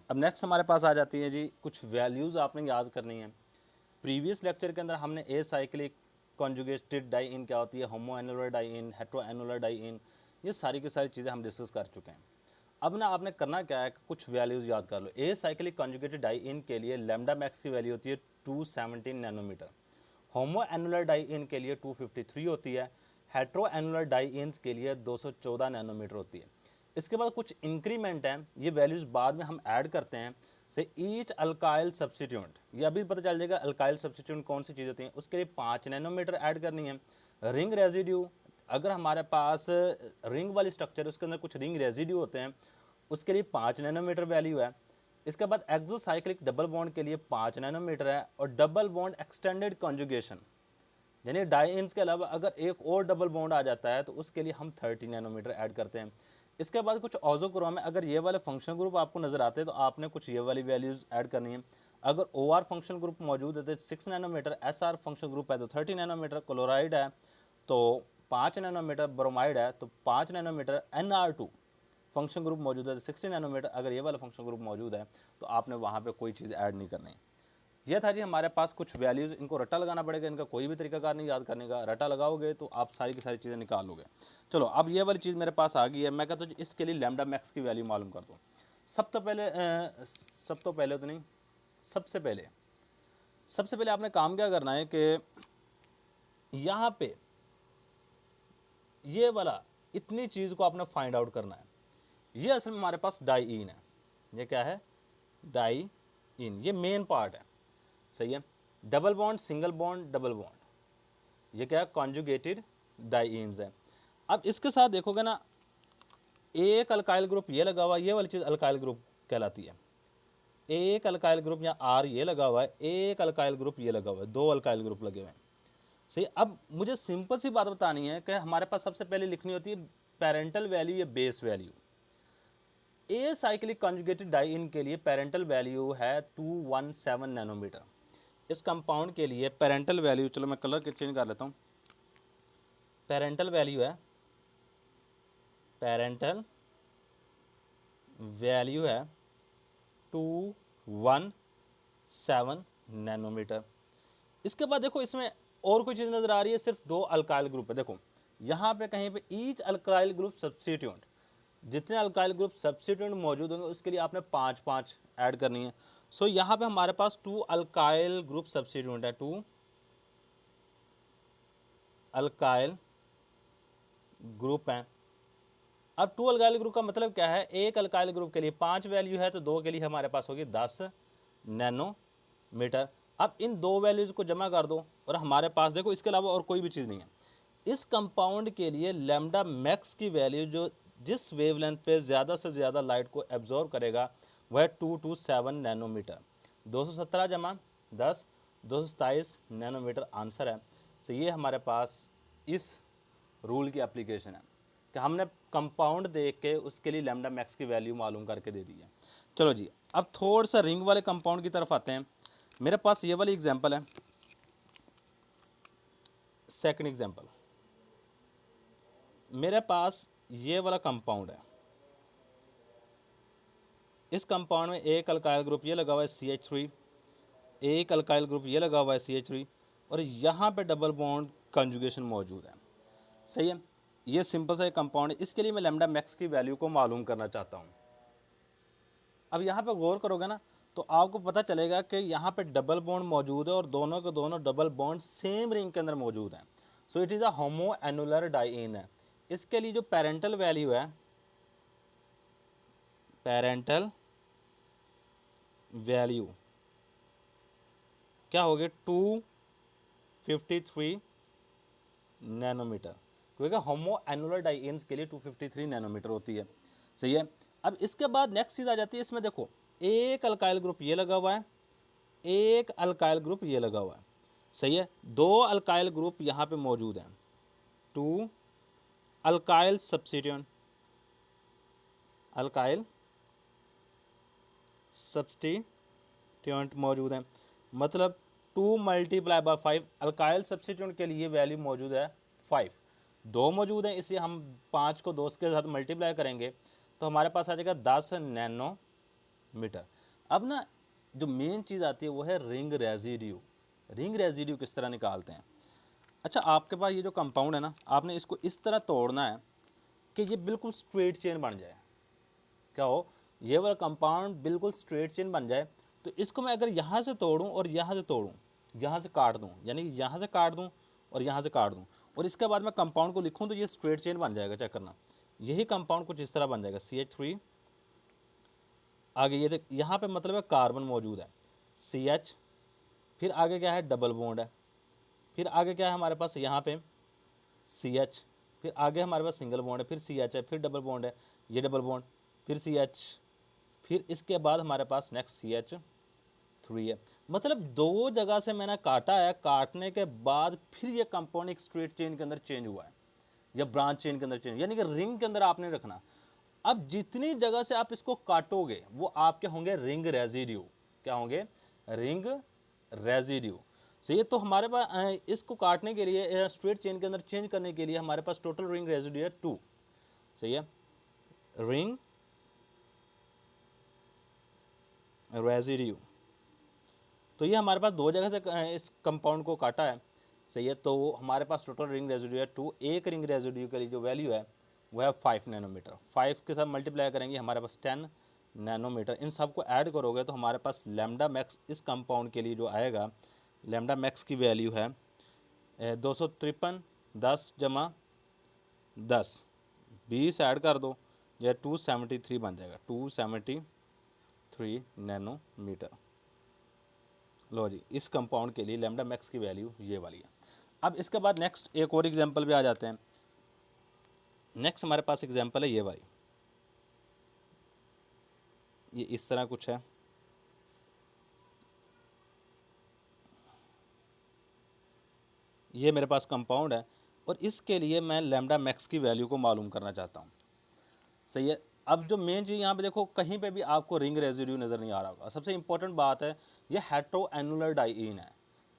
अब नेक्स्ट हमारे पास आ जाती है जी कुछ वैल्यूज़ आपने याद करनी है। प्रीवियस लेक्चर के अंदर हमने एसाइक्लिक कॉन्जुगेटेड डाइइन क्या होती है, homo annular diene, hetero annular diene, ये सारी की सारी चीज़ें हम डिस्कस कर चुके हैं। अब ना आपने करना क्या है, कुछ वैल्यूज़ याद कर लो। एसाइक्लिक कॉन्जुगेटेड डाइइन के लिए लैम्डा मैक्स की वैल्यू होती है 217 नैनोमीटर, होमो एनुलर डाइइन के लिए 253 होती है, हेट्रो एनुलर डाइइन्स के लिए 214 नैनोमीटर होती है। इसके बाद कुछ इंक्रीमेंट हैं, ये वैल्यूज़ बाद में हम ऐड करते हैं। से ईच अल्काइल सब्सटीट्यूएंट, ये अभी पता चल जाएगा अल्काइल सब्सटीट्यूएंट कौन सी चीज़ होती है। उसके लिए 5 नैनोमीटर ऐड करनी है। रिंग रेजिड्यू, अगर हमारे पास रिंग वाली स्ट्रक्चर है उसके अंदर कुछ रिंग रेजिड्यू होते हैं, उसके लिए 5 नैनोमीटर वैल्यू है। इसके बाद एक्सोसाइक्लिक डबल बॉन्ड के लिए 5 नैनोमीटर है। और डबल बॉन्ड एक्सटेंडेड कॉन्जुगेशन, यानी डाइइन्स के अलावा अगर एक और डबल बॉन्ड आ जाता है तो उसके लिए हम 30 नैनोमीटर ऐड करते हैं। इसके बाद कुछ ऑजोक्रोम है, अगर ये वाले फंक्शन ग्रुप आपको नजर आते हैं तो आपने कुछ ये वाली वैल्यूज ऐड करनी है। अगर ओ आर फंक्शन ग्रुप मौजूद है तो 6 nanometre, S R function group है तो 30 नैनोमीटर, क्लोराइड है तो 5 नैनोमीटर, ब्रोमाइड है तो 5 नैनोमीटर, NR2 फंक्शन ग्रुप मौजूद है तो 60 नैनोमीटर, अगर ये वाला फंक्शन ग्रुप मौजूद है तो आपने वहाँ पे कोई चीज़ ऐड नहीं करनी। ये था जी हमारे पास कुछ वैल्यूज़, इनको रट्टा लगाना पड़ेगा, इनका कोई भी तरीकाकार नहीं याद करने का। रट्टा लगाओगे तो आप सारी की सारी चीज़ें निकाल लोगे। चलो अब ये वाली चीज़ मेरे पास आ गई है, मैं कहता हूँ इसके लिए लैम्डा मैक्स की वैल्यू मालूम कर दो। सब तो पहले तो नहीं, सबसे पहले आपने काम क्या करना है कि यहाँ पे ये वाला इतनी चीज़ को आपने फाइंड आउट करना है। ये असल में हमारे पास डाइइन है, ये क्या है, डाइइन, ये मेन पार्ट है, सही है। Double bond, single bond, double bond, ये क्या है, कॉन्जुगेटेड डाइइन्स है। अब इसके साथ देखोगे ना, एक अल्काइल ग्रुप ये लगा हुआ है, ये वाली चीज़ अल्काइल ग्रुप कहलाती है। एक अल्काइल ग्रुप या आर ये लगा हुआ है, एक अल्काइल ग्रुप ये लगा हुआ है, 2 अल्काइल ग्रुप लगे हुए हैं, सही। अब मुझे सिंपल सी बात बतानी है कि हमारे पास सबसे पहले लिखनी होती है पेरेंटल वैल्यू या base value. A cyclic conjugated diene के लिए पेरेंटल वैल्यू है 217 नैनोमीटर। इस कंपाउंड के लिए पेरेंटल वैल्यू, चलो मैं कलर के चेंज कर लेता हूँ, पेरेंटल वैल्यू है, पेरेंटल वैल्यू है 217 नैनोमीटर। इसके बाद देखो इसमें और कोई चीज़ नज़र आ रही है, सिर्फ 2 अल्काइल ग्रुप है। देखो यहाँ पे कहीं पे ईच अल्काइल ग्रुप सब्स्टिट्यूएंट, जितने अल्काइल ग्रुप सब्स्टिट्यूएंट मौजूद होंगे उसके लिए आपने 5-5 ऐड करनी है। सो यहाँ पे हमारे पास 2 अल्काइल ग्रुप सब्स्टिट्यूएंट है, 2 अल्काइल ग्रुप हैं। अब 2 अल्काइल ग्रुप का मतलब क्या है, एक अल्काइल ग्रुप के लिए 5 वैल्यू है तो 2 के लिए हमारे पास होगी 10 नैनोमीटर। अब इन 2 वैल्यूज़ को जमा कर दो और हमारे पास देखो इसके अलावा और कोई भी चीज़ नहीं है। इस कंपाउंड के लिए लैम्डा मैक्स की वैल्यू जो जिस वेवलेंथ पे ज़्यादा से ज़्यादा लाइट को एब्जॉर्व करेगा वह 227 नैनोमीटर, 217 जमा 10, 227 नैनोमीटर आंसर है। तो ये हमारे पास इस रूल की एप्लीकेशन है कि हमने कंपाउंड देख के उसके लिए लैम्डा मैक्स की वैल्यू मालूम करके दे दी है। चलो जी अब थोड़ा सा रिंग वाले कंपाउंड की तरफ आते हैं। मेरे पास ये वाली एग्जांपल है, सेकंड एग्जांपल, मेरे पास ये वाला कंपाउंड है। इस कंपाउंड में एक अल्काइल ग्रुप ये लगा हुआ है CH3, एक अल्काइल ग्रुप ये लगा हुआ है CH3 और यहाँ पे डबल बॉन्ड कंजुगेशन मौजूद है, सही है। ये सिंपल सा एक कंपाउंड है, इसके लिए मैं लैम्डा मैक्स की वैल्यू को मालूम करना चाहता हूँ। अब यहाँ पे गौर करोगे ना तो आपको पता चलेगा कि यहाँ पे डबल बॉन्ड मौजूद है और दोनों के दोनों डबल बॉन्ड सेम रिंग के अंदर मौजूद हैं। So it is a homo annular diene है। इसके लिए जो पेरेंटल वैल्यू है, पेरेंटल वैल्यू क्या होगी, 253 नैनोमीटर, क्योंकि होमो एनुलर डाइइन्स के लिए 253 नैनोमीटर होती है, सही है। अब इसके बाद नेक्स्ट चीज़ आ जाती है, इसमें देखो एक अल्काइल ग्रुप ये लगा हुआ है, एक अल्काइल ग्रुप ये लगा हुआ है, सही है। 2 अल्काइल ग्रुप यहाँ पे मौजूद हैं, 2 अल्काइल सब्स्टिट्यूएंट, अल्काइल सब्स्टिट्यूएंट मौजूद हैं, मतलब 2 मल्टीप्लाई बाय 5, अल्काइल सब्स्टिट्यूएंट के लिए वैल्यू मौजूद है 5, 2 मौजूद हैं इसलिए हम 5 को 2 के साथ मल्टीप्लाई करेंगे तो हमारे पास आ जाएगा 10 नैनोमीटर। अब ना जो मेन चीज़ आती है वो है रिंग रेजिड्यू। रिंग रेजिड्यू किस तरह निकालते हैं? अच्छा, आपके पास ये जो कंपाउंड है ना, आपने इसको इस तरह तोड़ना है कि ये बिल्कुल स्ट्रेट चेन बन जाए। क्या हो, ये वाला कंपाउंड बिल्कुल स्ट्रेट चेन बन जाए। तो इसको मैं अगर यहाँ से तोड़ूँ और यहाँ से तोड़ूँ, यहाँ से काट दूँ, यानी यहाँ से काट दूँ और यहाँ से काट दूँ, और इसके बाद मैं कंपाउंड को लिखूँ तो ये स्ट्रेट चेन बन जाएगा। चेक करना, यही कंपाउंड कुछ इस तरह बन जाएगा, CH3। आगे ये देख, यहाँ पे मतलब है कार्बन मौजूद है, CH, फिर आगे क्या है, डबल बॉन्ड है, फिर आगे क्या है हमारे पास यहाँ पे CH, फिर आगे हमारे पास सिंगल बॉन्ड है, फिर CH है, फिर डबल बॉन्ड है, ये डबल बॉन्ड, फिर CH, फिर इसके बाद हमारे पास नेक्स्ट CH3 है। मतलब दो जगह से मैंने काटा है, काटने के बाद फिर ये कंपाउंड एक स्ट्रेट चेन के अंदर चेंज हुआ है या ब्रांच चेन के अंदर चेंज, यानी कि रिंग के अंदर आपने रखना। अब जितनी जगह से आप इसको काटोगे वो आपके होंगे रिंग रेजिड्यू। क्या होंगे? Ring residue. सही है। तो हमारे पास इसको काटने के लिए, स्ट्रेट चेन के अंदर चेंज करने के लिए हमारे पास टोटल रिंग रेजिड्यू है 2। सही है, रिंग रेजिड्यू। तो ये हमारे पास दो जगह से इस कंपाउंड को काटा है। सही है, तो हमारे पास टोटल रिंग रेजिड्यू है 2। एक रिंग रेजिड्यू के लिए जो वैल्यू है वो है 5 नैनोमीटर। 5 के साथ मल्टीप्लाई करेंगे हमारे पास 10 नैनोमीटर। इन सबको ऐड करोगे तो हमारे पास लैम्डा मैक्स इस कंपाउंड के लिए जो आएगा, लैम्डा मैक्स की वैल्यू है 253, 10 जमा 10, 20 ऐड कर दो, यह 273 बन जाएगा, 273 नैनोमीटर। लो जी, इस कंपाउंड के लिए लैम्डा मैक्स की वैल्यू ये वाली है। अब इसके बाद नेक्स्ट एक और एग्जांपल भी आ जाते हैं। नेक्स्ट हमारे पास एग्जांपल है ये वाली, ये इस तरह कुछ है। ये मेरे पास कंपाउंड है और इसके लिए मैं लैम्डा मैक्स की वैल्यू को मालूम करना चाहता हूँ। सही है। अब जो मेन चीज़ यहाँ पे देखो, कहीं पे भी आपको रिंग रेजिड्यू नज़र नहीं आ रहा होगा। सबसे इंपॉर्टेंट बात है, ये हेट्रो एनुलर डाइईन है।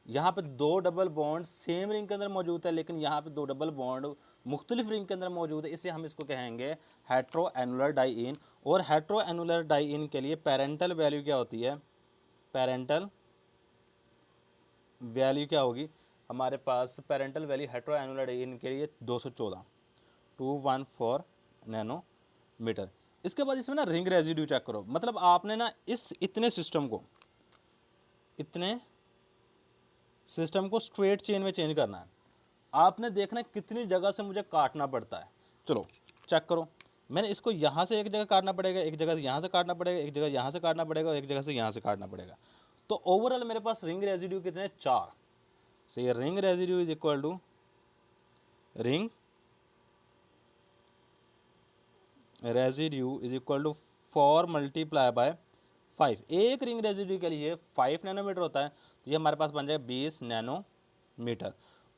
यहाँ पे दो डबल बॉन्ड सेम रिंग के अंदर मौजूद है, लेकिन यहाँ पे दो डबल बॉन्ड मुख्तलिफ रिंग के अंदर मौजूद है, इसलिए हम इसको कहेंगे हेट्रो एनुलर डाइईन। और हेट्रो एनुलर डाइईन के लिए पेरेंटल वैल्यू क्या होती है? पेरेंटल वैल्यू क्या होगी हमारे पास? Parental value hetero annular diene के लिए 214, 214 नैनोमीटर। इसके बाद इसमें ना रिंग रेजिड्यू चेक करो। मतलब आपने ना इस इतने सिस्टम को स्ट्रेट चेन में चेंज करना है। आपने देखना है कितनी जगह से मुझे काटना पड़ता है। चलो चेक करो, मैंने इसको यहाँ से एक जगह काटना पड़ेगा, एक जगह से यहाँ से काटना पड़ेगा, एक जगह यहाँ से काटना पड़ेगा और एक जगह से यहाँ से काटना पड़ेगा। तो ओवरऑल मेरे पास रिंग रेजिड्यू कितने? 4। सो ये ring residue is equal to ring residue is equal to 4 multiply by 5। एक रिंग रेजिड्यू के लिए 5 नैनोमीटर होता है, तो ये हमारे पास बन जाएगा 20 नैनोमीटर।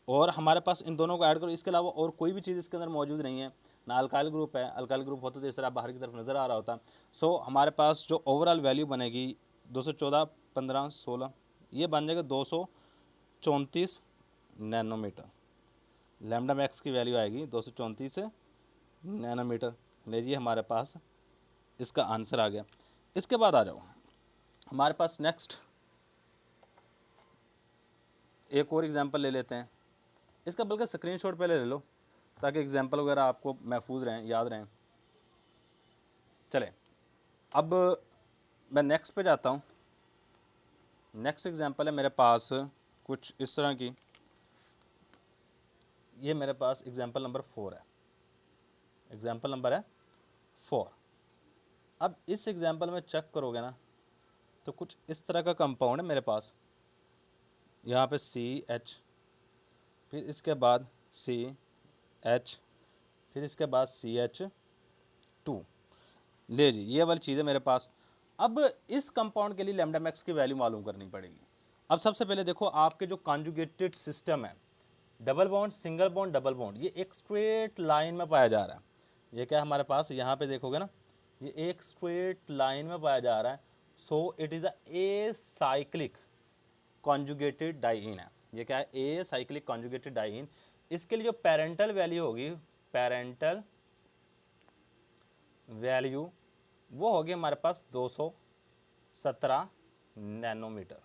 और हमारे पास इन दोनों को ऐड करो, इसके अलावा और कोई भी चीज़ इसके अंदर मौजूद नहीं है, ना अल्काइल ग्रुप है। अल्काइल ग्रुप होता तो इस तरह बाहर की तरफ नज़र आ रहा होता। सो हमारे पास जो ओवरऑल वैल्यू बनेगी 214, 15, 16, ये बन जाएगा 234 नैनोमीटर। लैम्डा मैक्स की वैल्यू आएगी 234 नैनोमीटर। लीजिए हमारे पास इसका आंसर आ गया। इसके बाद आ जाओ हमारे पास नेक्स्ट एक और एग्जांपल ले लेते हैं। इसका बल्कि स्क्रीनशॉट पहले ले लो ताकि एग्जांपल वगैरह आपको महफूज रहें, याद रहें। चले अब मैं नेक्स्ट पे जाता हूँ। नेक्स्ट एग्जांपल है मेरे पास कुछ इस तरह की। ये मेरे पास एग्जांपल नंबर 4 है। एग्जांपल नंबर है 4। अब इस एग्जांपल में चेक करोगे ना तो कुछ इस तरह का कंपाउंड है मेरे पास। यहाँ पे CH, फिर इसके बाद CH, फिर इसके बाद CH2। ले जी, ये वाली चीज़ है मेरे पास। अब इस कंपाउंड के लिए लैम्डा मैक्स की वैल्यू मालूम करनी पड़ेगी। अब सबसे पहले देखो, आपके जो कॉन्जुगेटेड सिस्टम है, double bond, single bond, double bond, ये एक स्ट्रेट लाइन में पाया जा रहा है। ये क्या है हमारे पास? यहाँ पे देखोगे ना, ये एक स्ट्रेट लाइन में पाया जा रहा है। So it is a cyclic conjugated diene है। ये क्या है? A cyclic conjugated diene. इसके लिए जो पेरेंटल वैल्यू होगी, पेरेंटल वैल्यू वो होगी हमारे पास 17 नैनोमीटर।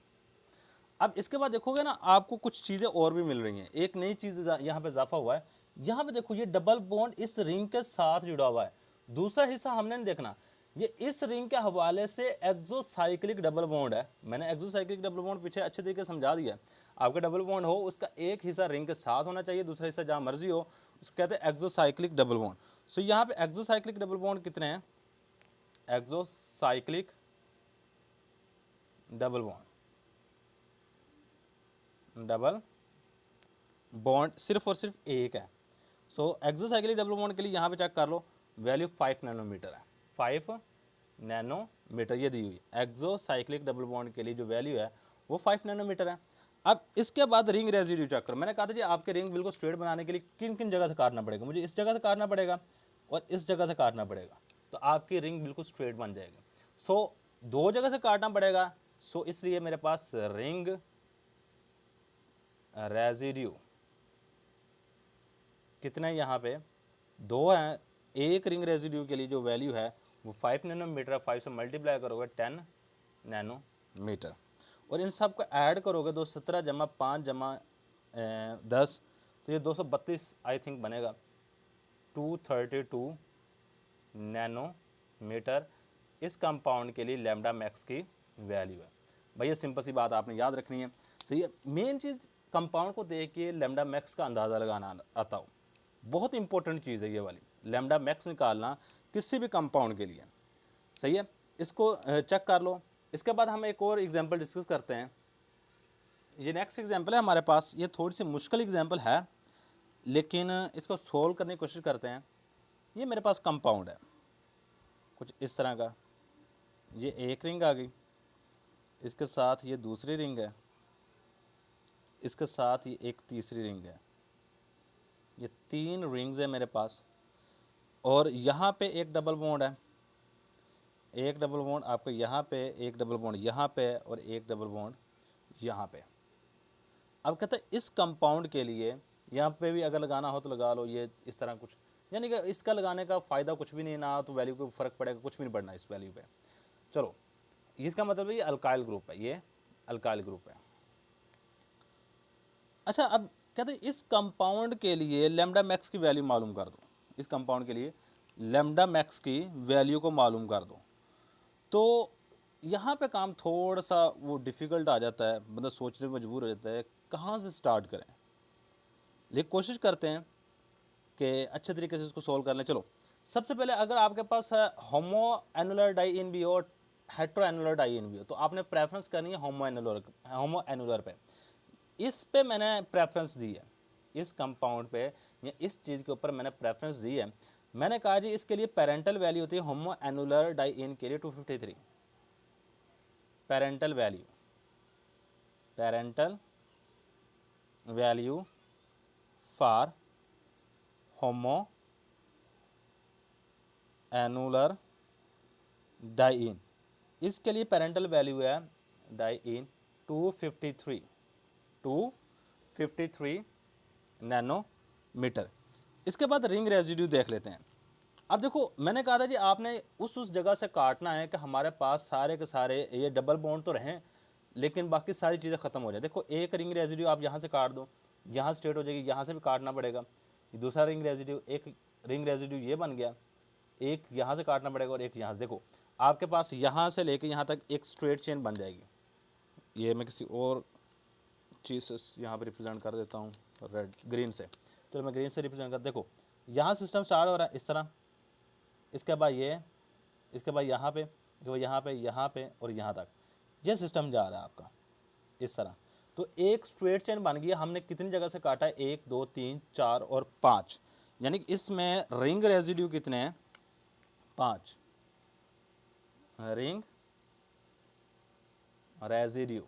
अब इसके बाद देखोगे ना आपको कुछ चीज़ें और भी मिल रही हैं। एक नई चीज़ यहाँ पे इजाफा हुआ है, यहाँ पे देखो ये डबल बॉन्ड इस रिंग के साथ जुड़ा हुआ है। दूसरा हिस्सा हमने नहीं देखना, ये इस रिंग के हवाले से एक्सोसाइक्लिक डबल बॉन्ड है। मैंने एक्सोसाइक्लिक डबल बॉन्ड पीछे अच्छे तरीके से समझा दिया। आपका डबल बॉन्ड हो उसका एक हिस्सा रिंग के साथ होना चाहिए, दूसरा हिस्सा जहाँ मर्जी हो, उसको कहते हैं एक्सोसाइक्लिक डबल बॉन्ड। सो यहाँ पे एक्सोसाइक्लिक डबल बॉन्ड कितने हैं? एक्सोसाइक्लिक डबल बॉन्ड सिर्फ और सिर्फ एक है। सो एक्सोसाइक्लिक डबल बॉन्ड के लिए यहाँ पे चेक कर लो, वैल्यू 5 नैनोमीटर है। 5 नैनोमीटर ये दी हुई एक्सोसाइक्लिक डबल बॉन्ड के लिए जो वैल्यू है वो 5 नैनोमीटर है। अब इसके बाद रिंग रेजिड्यू चेक करो। मैंने कहा था जी आपके रिंग बिल्कुल स्ट्रेट बनाने के लिए किन किन जगह से काटना पड़ेगा, मुझे इस जगह से काटना पड़ेगा और इस जगह से काटना पड़ेगा, तो आपकी रिंग बिल्कुल स्ट्रेट बन जाएगी। सो दो जगह से काटना पड़ेगा, सो इसलिए मेरे पास रिंग रेजिड्यू कितने हैं यहाँ पे? 2 हैं। एक रिंग रेजिड्यू के लिए जो वैल्यू है वो 5 नैनोमीटर है। 5 से मल्टीप्लाई करोगे 10 नैनोमीटर और इन सब को ऐड करोगे 217 जमा 5 जमा 10, तो ये 232 आई थिंक बनेगा। 232 नैनोमीटर इस कंपाउंड के लिए लैम्डा मैक्स की वैल्यू है। भैया सिंपल सी बात आपने याद रखनी है। सही है, मेन चीज़ कंपाउंड को देख के लैम्डा मैक्स का अंदाज़ा लगाना आता हो, बहुत इंपॉर्टेंट चीज़ है ये वाली, लैम्डा मैक्स निकालना किसी भी कंपाउंड के लिए। सही है, इसको चेक कर लो। इसके बाद हम एक और एग्जांपल डिस्कस करते हैं। ये नेक्स्ट एग्जांपल है हमारे पास, ये थोड़ी सी मुश्किल एग्जांपल है लेकिन इसको सोल्व करने की कोशिश करते हैं। ये मेरे पास कंपाउंड है कुछ इस तरह का, ये एक रिंग आ गई, इसके साथ ये दूसरी रिंग है, इसके साथ ये एक तीसरी रिंग है, ये 3 रिंग्स है मेरे पास। और यहाँ पे एक डबल बॉन्ड है, एक डबल बॉन्ड आपको यहाँ पे, एक डबल बॉन्ड यहाँ पे और एक डबल बॉन्ड यहाँ पे। अब कहते हैं इस कंपाउंड के लिए यहाँ पे भी अगर लगाना हो तो लगा लो, ये इस तरह कुछ, यानी कि इसका लगाने का फ़ायदा कुछ भी नहीं, ना तो वैल्यू को फ़र्क पड़ेगा, कुछ भी नहीं पड़ना इस वैल्यू पे। चलो इसका मतलब ये अल्काइल ग्रुप है, ये अल्काइल ग्रुप है। अच्छा अब कहते हैं इस कंपाउंड के लिए लैम्डा मैक्स की वैल्यू मालूम कर दो। इस कंपाउंड के लिए लैम्डा मैक्स की वैल्यू को मालूम कर दो। तो यहाँ पे काम थोड़ा सा वो डिफ़िकल्ट आ जाता है, मतलब सोचने में मजबूर हो जाता है कहाँ से स्टार्ट करें। लेकिन कोशिश करते हैं कि अच्छे तरीके से इसको सोल्व कर लें। चलो सबसे पहले अगर आपके पास है होमो एनुलर डाई इन भी हो और हेट्रो एनुलर डाई इन भी हो, तो आपने प्रेफरेंस करनी है होमो एनुलर पे। इस पे मैंने प्रेफरेंस दी है, इस कंपाउंड पे या इस चीज़ के ऊपर मैंने प्रेफरेंस दी है। मैंने कहा जी इसके लिए पेरेंटल वैल्यू होती है होमो एनुलर डाई इन के लिए 253 parental value for homo annular diene. इसके लिए पेरेंटल वैल्यू है डाई इन 253 नैनोमीटर। इसके बाद रिंग रेजिड्यू देख लेते हैं। अब देखो मैंने कहा था जी आपने उस जगह से काटना है कि हमारे पास सारे के सारे ये डबल बॉन्ड तो रहें लेकिन बाकी सारी चीज़ें ख़त्म हो जाए। देखो एक रिंग रेजिड्यू आप यहाँ से काट दो, यहाँ स्ट्रेट हो जाएगी, यहाँ से भी काटना पड़ेगा। दूसरा रिंग रेजिड्यू, एक रिंग रेजिड्यू ये बन गया, एक यहाँ से काटना पड़ेगा और एक यहाँ से। देखो आपके पास यहाँ से लेके यहाँ तक एक स्ट्रेट चेन बन जाएगी। ये मैं किसी और चीज़ से यहाँ पर रिप्रेजेंट कर देता हूँ, रेड ग्रीन से। तो मैं ग्रीन से रिप्रेजेंट कर, देखो यहाँ सिस्टम स्टार्ट हो रहा है इस तरह, इसके बाद ये, इसके बाद यहाँ पे, यहाँ पे, यहाँ पे और यहाँ तक ये सिस्टम जा रहा है आपका इस तरह। तो एक स्ट्रेट चेन बन गया। हमने कितनी जगह से काटा है? 1 2 3 4 और 5, यानी कि इसमें रिंग रेजिड्यू कितने हैं? 5 रिंग रेजिड्यू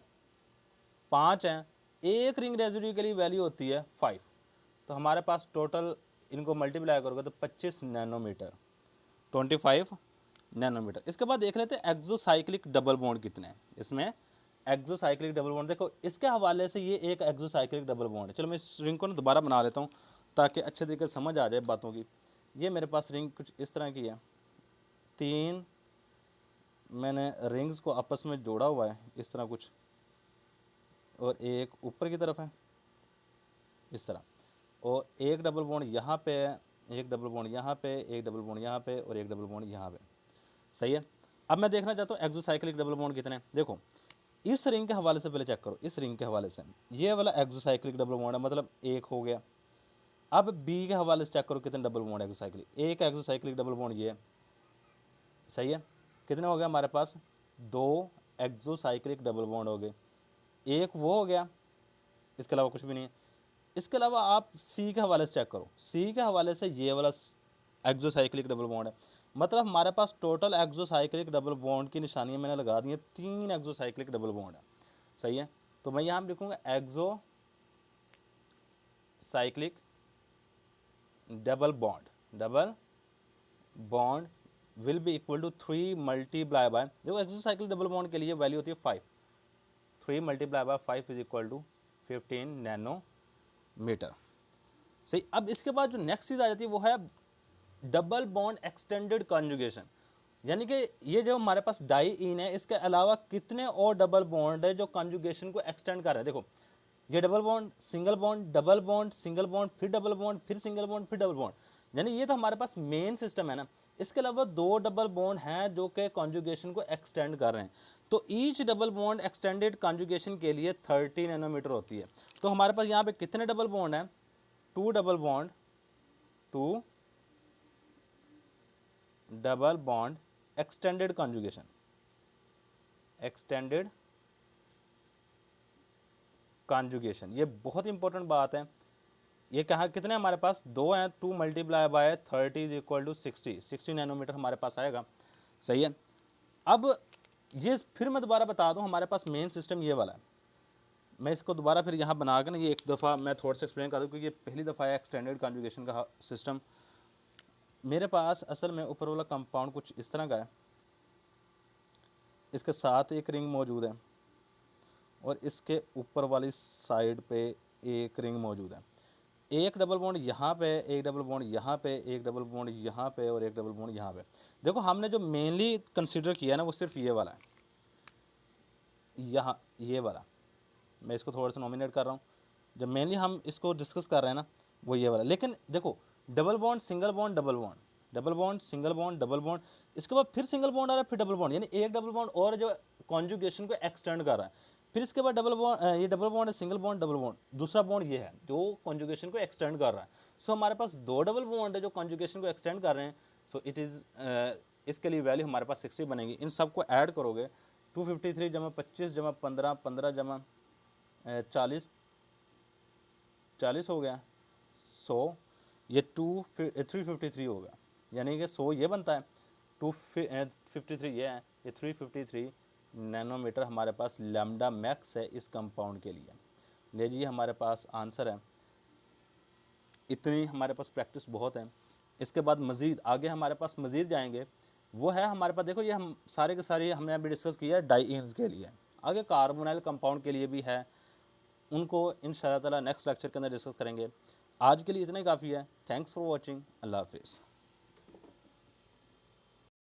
5 हैं। एक रिंग रेजिड्यू के लिए वैल्यू होती है 5। तो हमारे पास टोटल इनको मल्टीप्लाई करोगे तो 25 नैनोमीटर, 25 नैनोमीटर। इसके बाद देख लेते हैं एक्सोसाइक्लिक डबल बॉन्ड कितने हैं। इसमें एक्सोसाइक्लिक डबल बॉन्ड देखो इसके हवाले से, ये एक एक्सोसाइक्लिक डबल बॉन्ड है। चलो मैं इस रिंग को ना दोबारा बना लेता हूँ ताकि अच्छे तरीके से समझ आ जाए बातों की। ये मेरे पास रिंग कुछ इस तरह की है, 3 मैंने रिंग्स को आपस में जोड़ा हुआ है इस तरह कुछ, और एक ऊपर की तरफ है इस तरह, और एक डबल बॉन्ड यहाँ पे है, एक डबल बॉन्ड यहाँ पे, एक डबल बॉन्ड यहाँ पे और एक डबल बॉन्ड यहाँ पे। सही है। अब मैं देखना चाहता हूँ एक्सोसाइक्लिक डबल बॉन्ड कितने हैं। देखो इस रिंग के हवाले से पहले चेक करो, इस रिंग के हवाले से ये वाला एक्सोसाइक्लिक डबल बॉन्ड है, मतलब एक हो गया। अब बी के हवाले से चेक करो कितने डबल बॉन्ड एक्सोसाइक्लिक, एक एक्सोसाइक्लिक डबल बॉन्ड ये है। सही है। कितने हो गए हमारे पास, दो एक्सोसाइक्लिक डबल बॉन्ड हो गए, एक वो हो गया, इसके अलावा कुछ भी नहीं है। इसके अलावा आप सी के हवाले से चेक करो, सी के हवाले से ये वाला एक्सोसाइक्लिक डबल बॉन्ड है, मतलब हमारे पास टोटल एक्सोसाइक्लिक डबल बॉन्ड की निशानियाँ मैंने लगा दी हैं, 3 एक्सोसाइक्लिक डबल बॉन्ड है। सही है। तो मैं यहाँ लिखूँगा exocyclic double bond will be equal to 3 multiply by, देखो एक्सोसाइक्लिक डबल बॉन्ड के लिए वैल्यू होती है 5, 3 multiply by 5 is equal to 15 nanometre. सही। अब इसके बाद जो नेक्स्ट चीज़ आ जाती है वो है डबल बॉन्ड एक्सटेंडेड कॉन्जुगेशन, यानी कि ये जो हमारे पास डाई इन है इसके अलावा कितने और डबल बॉन्ड है जो कॉन्जुगेशन को एक्सटेंड कर रहे हैं। देखो ये double bond, single bond, double bond, single bond, फिर डबल बॉन्ड, फिर सिंगल बॉन्ड, फिर डबल बॉन्ड, यानी ये तो हमारे पास मेन सिस्टम है ना। इसके अलावा 2 डबल बॉन्ड हैं जो कि कॉन्जुगेशन को एक्सटेंड कर रहे हैं, तो each double bond extended conjugation के लिए 30 नैनोमीटर होती है। तो हमारे पास यहाँ पे कितने डबल बॉन्ड हैं, 2 double bond, 2 double bond extended conjugation, extended conjugation, ये बहुत इंपॉर्टेंट बात है। ये कहाँ कितने हमारे पास, 2 हैं, 2 multiply by 30 is equal to 60 nanometre हमारे पास आएगा। सही है। अब ये फिर मैं दोबारा बता दूं, हमारे पास मेन सिस्टम ये वाला है, मैं इसको दोबारा फिर यहाँ बना के ना ये एक दफ़ा मैं थोड़ा सा एक्सप्लेन कर दूँ, क्योंकि ये पहली दफ़ा है एक्सटेंडेड कॉन्जुगेशन का सिस्टम। मेरे पास असल में ऊपर वाला कंपाउंड कुछ इस तरह का है, इसके साथ एक रिंग मौजूद है और इसके ऊपर वाली साइड पे एक रिंग मौजूद है, एक डबल बॉन्ड यहाँ पे, एक डबल बॉन्ड यहाँ पे, एक डबल बॉन्ड यहाँ पे और एक डबल बॉन्ड यहाँ पे। देखो हमने जो मेनली कंसीडर किया है ना वो सिर्फ ये वाला है, यहाँ ये वाला, मैं इसको थोड़ा सा नॉमिनेट कर रहा हूँ, जब मेनली हम इसको डिस्कस कर रहे हैं ना वो ये वाला। लेकिन देखो double bond, single bond, double bond, double bond, single bond, double bond, इसके बाद फिर सिंगल बॉन्ड आ रहा है, फिर डबल बॉन्ड, यानी एक डबल बॉन्ड और जो कॉन्जुगेशन को एक्सटेंड कर रहा है। फिर इसके बाद डबल बॉन्ड, ये डबल बॉन्ड है, सिंगल बॉन्ड, डबल बॉन्ड, दूसरा बॉन्ड ये है जो कॉन्जुगेशन को एक्सटेंड कर रहा है। सो हमारे पास 2 डबल बॉन्ड है जो कॉन्जुगेशन को एक्सटेंड कर रहे हैं। सो इट इज़ इसके लिए वैल्यू हमारे पास 60 बनेगी। इन सबको ऐड करोगे 253 जमा 25 जमा 15, 15 जमा 40, 40 हो गया 100, ये 353 होगा, यानी कि 100 ये बनता है, 253 ये है, ये 353 नैनोमीटर हमारे पास लैम्डा मैक्स है इस कंपाउंड के लिए। लीजिए हमारे पास आंसर है, इतनी हमारे पास प्रैक्टिस बहुत है। इसके बाद मज़ीद आगे हमारे पास मज़ीद जाएंगे, वो है हमारे पास, देखो ये हम सारे के सारे हमने अभी डिस्कस किया है डाइइन्स के लिए, आगे कार्बोनाइल कंपाउंड के लिए भी है, उनको इंशाअल्लाह ताला नेक्स्ट लेक्चर के अंदर डिस्कस करेंगे। आज के लिए इतना ही काफ़ी है। Thanks for watching. अल्लाह हाफिज़।